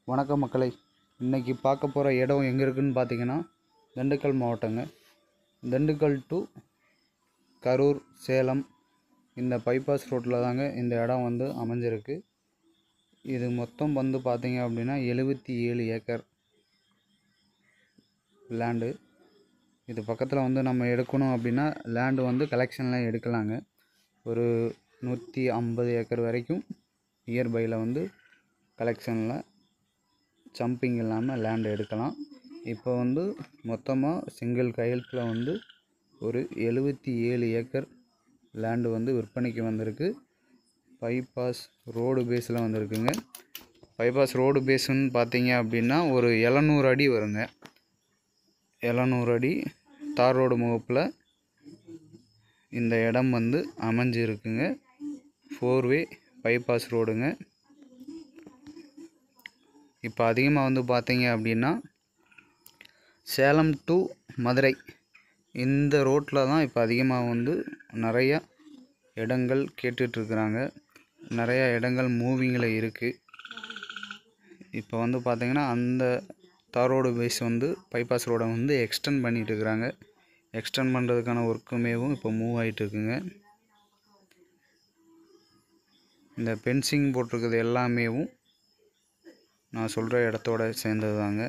வணக்கம் மக்களை. இன்றைக்கி பார்க்க போகிற இடம் எங்கே இருக்குதுன்னு பார்த்தீங்கன்னா திண்டுக்கல் மாவட்டங்க. திண்டுக்கல் டு கரூர் சேலம் இந்த பைபாஸ் ரோட்டில் தாங்க இந்த இடம் வந்து அமைஞ்சிருக்கு. இது மொத்தம் வந்து பார்த்தீங்க அப்படின்னா 77 ஏக்கர் லேண்டு. இது பக்கத்தில் வந்து நம்ம எடுக்கணும் அப்படின்னா லேண்டு வந்து கலெக்ஷனில் எடுக்கலாங்க. ஒரு 150 ஏக்கர் வரைக்கும் நியர்பையில் வந்து கலெக்ஷனில் ஜம்பிங் இல்லாமல் லேண்ட் எடுக்கலாம். இப்போ வந்து மொத்தமாக சிங்கிள் கையெழுத்தில் வந்து ஒரு 77 ஏக்கர் லேண்டு வந்து விற்பனைக்கு வந்திருக்கு. பைபாஸ் ரோடு பேஸில் வந்திருக்குங்க. பைபாஸ் ரோடு பேஸுன்னு பார்த்தீங்க அப்படின்னா ஒரு 700 அடி வருங்க. 700 அடி தார் ரோடு முகப்பில் இந்த இடம் வந்து அமைஞ்சிருக்குங்க. 4-வே பைபாஸ் ரோடுங்க. இப்போ அதிகமாக வந்து பார்த்தீங்க அப்படின்னா சேலம் டு மதுரை இந்த ரோட்டில் தான் இப்போ அதிகமாக வந்து நிறையா இடங்கள் கேட்டுட்ருக்குறாங்க. நிறையா இடங்கள் மூவிங்கில் இருக்குது. இப்போ வந்து பார்த்திங்கன்னா அந்த தார் ரோடு பேஸ் வந்து பைபாஸ் ரோடை வந்து எக்ஸ்டெண்ட் பண்ணிகிட்டு இருக்கிறாங்க. எக்ஸ்டெண்ட் பண்ணுறதுக்கான ஒர்க்குமேவும் இப்போ மூவ் ஆகிட்டுருக்குங்க. இந்த பென்சிங் போட்டிருக்கிறது எல்லாமேவும் நான் சொல்கிற இடத்தோட சேர்ந்தது தாங்க.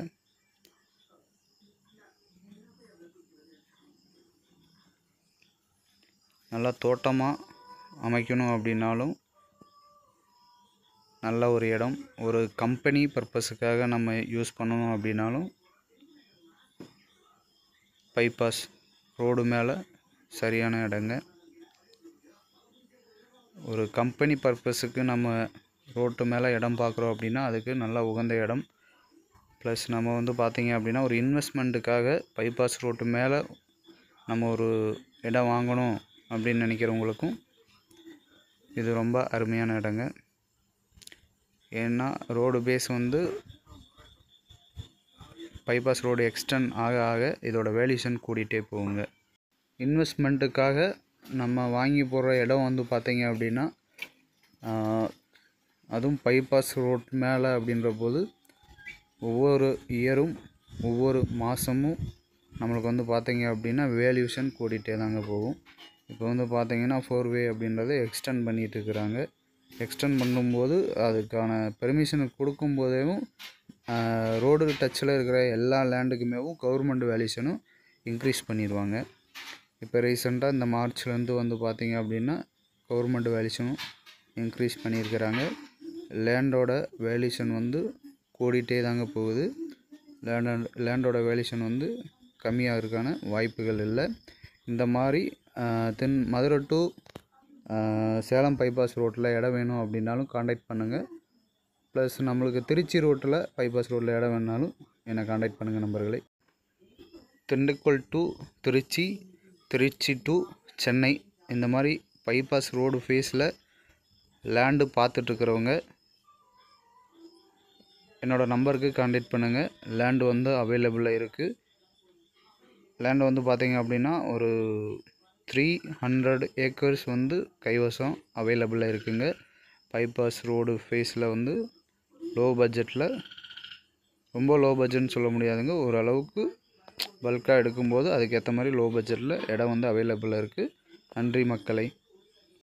நல்லா தோட்டமாக அமைக்கணும் அப்படின்னாலும் நல்ல ஒரு இடம், ஒரு கம்பெனி பர்பஸுக்காக நம்ம யூஸ் பண்ணணும் அப்படின்னாலும் பைபாஸ் ரோடு மேலே சரியான இடங்க. ஒரு கம்பெனி பர்பஸுக்கு நம்ம ரோட்டு மேலே இடம் பார்க்குறோம் அப்படின்னா அதுக்கு நல்ல உகந்த இடம். ப்ளஸ் நம்ம வந்து பார்த்திங்க அப்படின்னா ஒரு இன்வெஸ்ட்மெண்ட்டுக்காக பைபாஸ் ரோட்டு மேலே நம்ம ஒரு இடம் வாங்கணும் அப்படின்னு நினைக்கிறவங்களுக்கும் இது ரொம்ப அருமையான இடங்க. ஏன்னா ரோடு பேஸ் வந்து பைபாஸ் ரோடு எக்ஸ்டெண்ட் ஆக ஆக இதோட வேல்யூஷன் கூடிகிட்டே போகுங்க. இன்வெஸ்ட்மெண்ட்டுக்காக நம்ம வாங்கி போடுற இடம் வந்து பார்த்திங்க அப்படின்னா அதுவும் பைபாஸ் ரோட் மேலே அப்படின்ற போது ஒவ்வொரு இயரும் ஒவ்வொரு மாதமும் நம்மளுக்கு வந்து பார்த்திங்க அப்படின்னா வேல்யூஷன் கூடிகிட்டே தாங்க போகும். இப்போ வந்து பார்த்திங்கன்னா 4-வே அப்படின்றத எக்ஸ்டெண்ட் பண்ணிகிட்டு இருக்கிறாங்க. எக்ஸ்டெண்ட் பண்ணும்போது அதுக்கான பெர்மிஷனை கொடுக்கும்போதேவும் ரோடு டச்சில் இருக்கிற எல்லா லேண்டுக்குமேவும் கவர்மெண்ட் வேல்யூஷனும் இன்க்ரீஸ் பண்ணிடுவாங்க. இப்போ ரீசெண்டாக இந்த மார்ச்லேருந்து வந்து பார்த்திங்க அப்படின்னா கவர்மெண்ட் வேல்யூஷனும் இன்க்ரீஸ் பண்ணியிருக்கிறாங்க. லேண்டோட வேல்யூஷன் வந்து கூடிகிட்டே தாங்க போகுது. லேண்டோட வேல்யூஷன் வந்து கம்மியாகிறதுக்கான வாய்ப்புகள் இல்லை. இந்த மாதிரி மதுரை டு சேலம் பைபாஸ் ரோட்டில் இடம் வேணும் அப்படின்னாலும் காண்டாக்ட் பண்ணுங்கள். ப்ளஸ் நம்மளுக்கு திருச்சி ரோட்டில் பைபாஸ் ரோட்டில் இடம் வேணாலும் என்னை காண்டாக்ட் பண்ணுங்கள் நண்பர்களே. திண்டுக்கல் டு திருச்சி, திருச்சி டு சென்னை இந்த மாதிரி பைபாஸ் ரோடு ஃபேஸில் லேண்டு பார்த்துட்ருக்கிறவங்க என்னோடய நம்பருக்கு காண்டாக்ட் பண்ணுங்கள். லேண்டு வந்து அவைலபிளாக இருக்குது. லேண்டு வந்து பார்த்திங்க அப்படின்னா ஒரு 300 ஏக்கர்ஸ் வந்து கைவசம் அவைலபிளாக இருக்குங்க. பைபாஸ் ரோடு ஃபேஸில் வந்து லோ பட்ஜெட்டில், ரொம்ப லோ பட்ஜெட்னு சொல்ல முடியாதுங்க, ஓரளவுக்கு பல்காக எடுக்கும்போது அதுக்கேற்ற மாதிரி லோ பட்ஜெட்டில் இடம் வந்து அவைலபிளாக இருக்குது. நன்றி மக்களை.